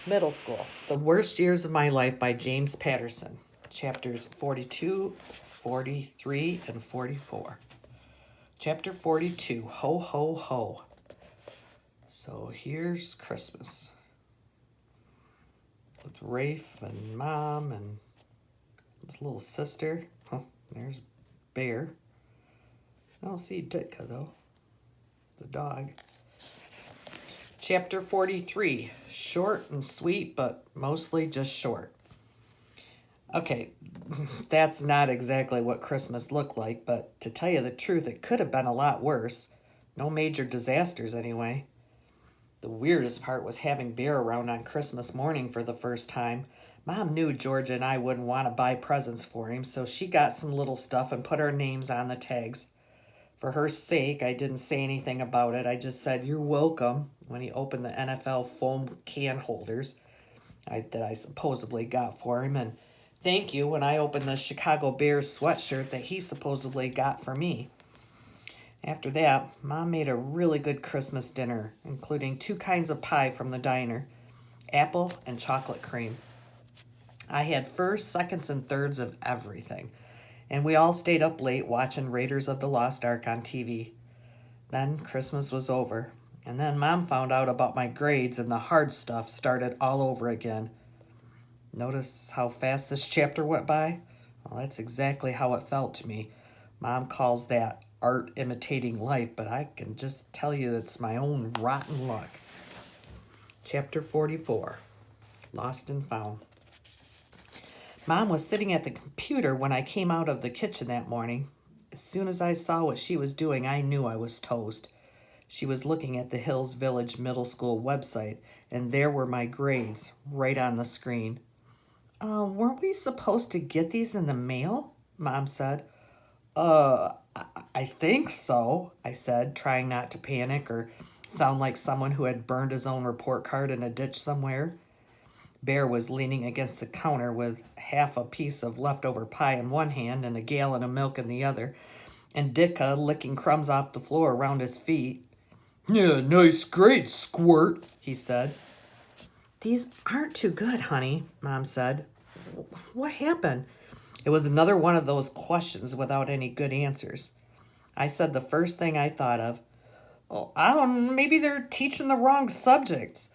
Middle School, The Worst Years of My Life by James Patterson, chapters 42, 43, and 44. Chapter 42, Ho, Ho, Ho. So here's Christmas. With Rafe and Mom and his little sister. Oh, there's Bear. I don't see Ditka, though. The dog. Chapter 43, short and sweet, but mostly just short. Okay, that's not exactly what Christmas looked like, but to tell you the truth, it could have been a lot worse. No major disasters, anyway. The weirdest part was having Bear around on Christmas morning for the first time. Mom knew Georgia and I wouldn't want to buy presents for him, so she got some little stuff and put our names on the tags. For her sake, I didn't say anything about it. I just said, "You're welcome," when he opened the NFL foam can holders that I supposedly got for him, and "thank you" when I opened the Chicago Bears sweatshirt that he supposedly got for me. After that, Mom made a really good Christmas dinner, including 2 kinds of pie from the diner, apple and chocolate cream. I had first, seconds, and thirds of everything, and we all stayed up late watching Raiders of the Lost Ark on TV. Then Christmas was over, and then Mom found out about my grades and the hard stuff started all over again. Notice how fast this chapter went by? Well, that's exactly how it felt to me. Mom calls that art imitating life, but I can just tell you it's my own rotten luck. Chapter 44, Lost and Found. Mom was sitting at the computer when I came out of the kitchen that morning. As soon as I saw what she was doing, I knew I was toast. She was looking at the Hills Village Middle School website, and there were my grades right on the screen. Weren't we supposed to get these in the mail?" Mom said. I think so," I said, trying not to panic or sound like someone who had burned his own report card in a ditch somewhere. Bear was leaning against the counter with half a piece of leftover pie in one hand and a gallon of milk in the other, and Ditka licking crumbs off the floor around his feet. "Yeah, nice grade, Squirt," he said. "These aren't too good, honey," Mom said. "What happened?" It was another one of those questions without any good answers. I said the first thing I thought of. "Oh, I don't know, maybe they're teaching the wrong subjects."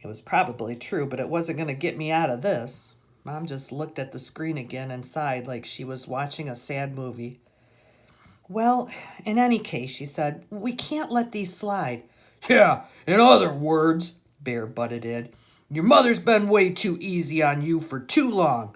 It was probably true, but it wasn't going to get me out of this. Mom just looked at the screen again and sighed like she was watching a sad movie. "Well, in any case," she said, "we can't let these slide." "Yeah, in other words," Bear butted in, "your mother's been way too easy on you for too long.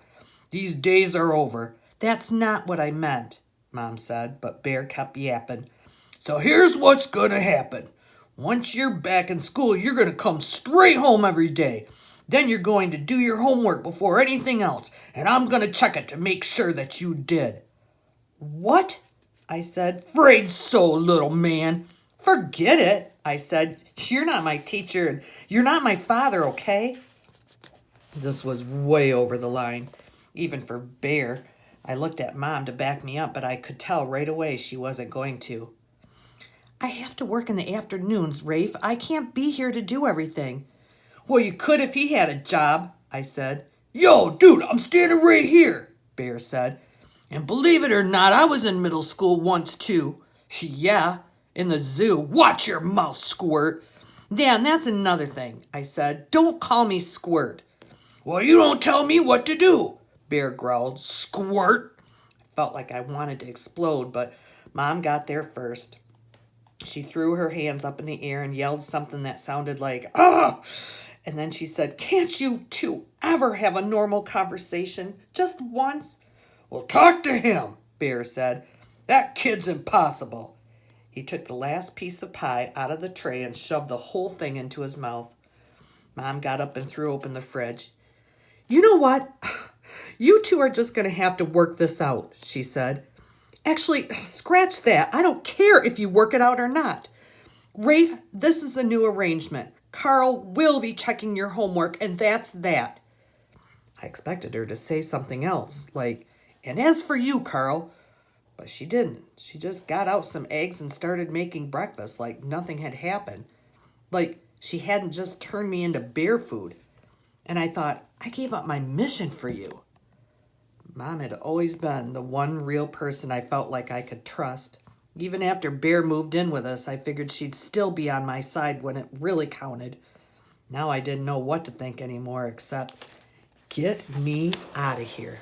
These days are over." "That's not what I meant," Mom said, but Bear kept yapping. "So here's what's gonna happen. Once you're back in school, you're gonna come straight home every day. Then you're going to do your homework before anything else, and I'm gonna check it to make sure that you did." "What?" I said. "'Fraid so, little man." "Forget it," I said. "You're not my teacher, and you're not my father, okay?" This was way over the line, even for Bear. I looked at Mom to back me up, but I could tell right away she wasn't going to. "I have to work in the afternoons, Rafe. I can't be here to do everything." "Well, you could if he had a job," I said. "Yo, dude, I'm standing right here," Bear said. "And believe it or not, I was in middle school once too." "Yeah, in the zoo." "Watch your mouth, Squirt." "Yeah, and that's another thing," I said. "Don't call me Squirt." "Well, you don't tell me what to do," Bear growled. "Squirt." I felt like I wanted to explode, but Mom got there first. She threw her hands up in the air and yelled something that sounded like, "Ah!" And then she said, "Can't you two ever have a normal conversation? Just once?" "Well, talk to him," Bear said. "That kid's impossible." He took the last piece of pie out of the tray and shoved the whole thing into his mouth. Mom got up and threw open the fridge. "You know what? You two are just going to have to work this out," she said. "Actually, scratch that. I don't care if you work it out or not. Rafe, this is the new arrangement. Carl will be checking your homework, and that's that." I expected her to say something else, like, "And as for you, Carl," but she didn't. She just got out some eggs and started making breakfast like nothing had happened. Like she hadn't just turned me into bear food. And I thought, I gave up my mission for you. Mom had always been the one real person I felt like I could trust. Even after Bear moved in with us, I figured she'd still be on my side when it really counted. Now I didn't know what to think anymore except, get me out of here.